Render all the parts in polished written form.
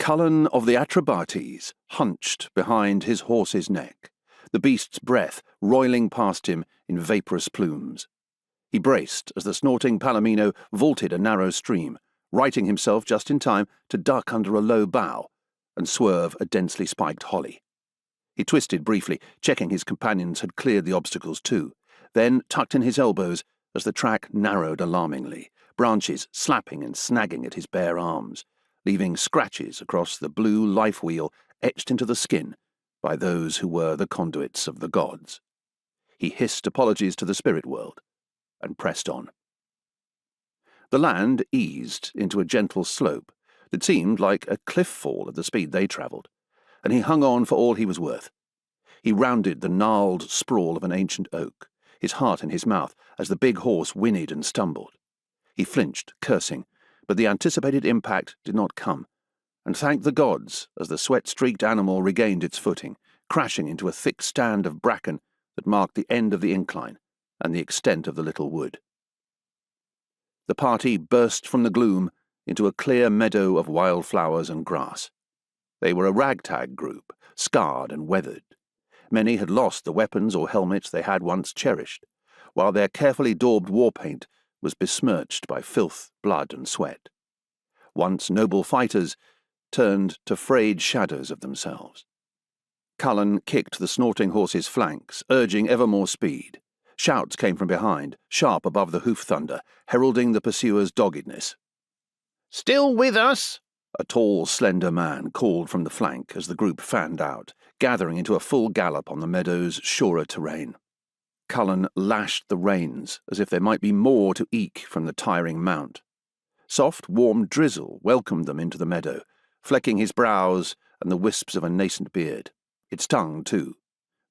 Cullen of the Atrebates hunched behind his horse's neck, the beast's breath roiling past him in vaporous plumes. He braced as the snorting Palomino vaulted a narrow stream, righting himself just in time to duck under a low bough and swerve a densely spiked holly. He twisted briefly, checking his companions had cleared the obstacles too, then tucked in his elbows as the track narrowed alarmingly, branches slapping and snagging at his bare arms, leaving scratches across the blue life wheel etched into the skin by those who were the conduits of the gods. He hissed apologies to the spirit world and pressed on. The land eased into a gentle slope that seemed like a cliff fall at the speed they travelled, and he hung on for all he was worth. He rounded the gnarled sprawl of an ancient oak, his heart in his mouth as the big horse whinnied and stumbled. He flinched, cursing, but the anticipated impact did not come, and thanked the gods as the sweat-streaked animal regained its footing, crashing into a thick stand of bracken that marked the end of the incline and the extent of the little wood. The party burst from the gloom into a clear meadow of wildflowers and grass. They were a ragtag group, scarred and weathered. Many had lost the weapons or helmets they had once cherished, while their carefully daubed war paint was besmirched by filth, blood, and sweat. Once noble fighters turned to frayed shadows of themselves. Cullen kicked the snorting horse's flanks, urging ever more speed. Shouts came from behind, sharp above the hoof thunder, heralding the pursuer's doggedness. "Still with us?" a tall, slender man called from the flank as the group fanned out, gathering into a full gallop on the meadow's surer terrain. Cullen lashed the reins as if there might be more to eke from the tiring mount. Soft, warm drizzle welcomed them into the meadow, flecking his brows and the wisps of a nascent beard. It stung, too.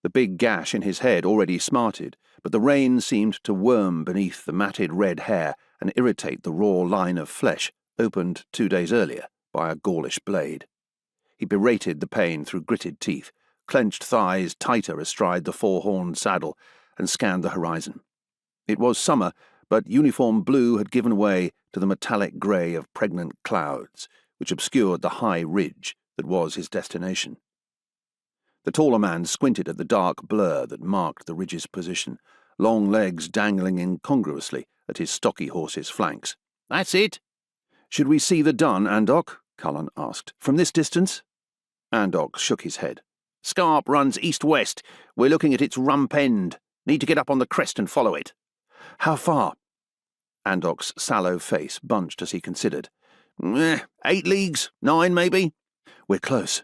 The big gash in his head already smarted, but the rain seemed to worm beneath the matted red hair and irritate the raw line of flesh opened 2 days earlier by a Gaulish blade. He berated the pain through gritted teeth, clenched thighs tighter astride the four-horned saddle, and scanned the horizon. It was summer, but uniform blue had given way to the metallic grey of pregnant clouds, which obscured the high ridge that was his destination. The taller man squinted at the dark blur that marked the ridge's position, long legs dangling incongruously at his stocky horse's flanks. "That's it." "Should we see the dun, Andok?" Cullen asked. "From this distance?" Andok shook his head. "Scarp runs east-west. We're looking at its rump end. Need to get up on the crest and follow it." "How far?" Andok's sallow face bunched as he considered. 8 leagues, 9 maybe." "We're close.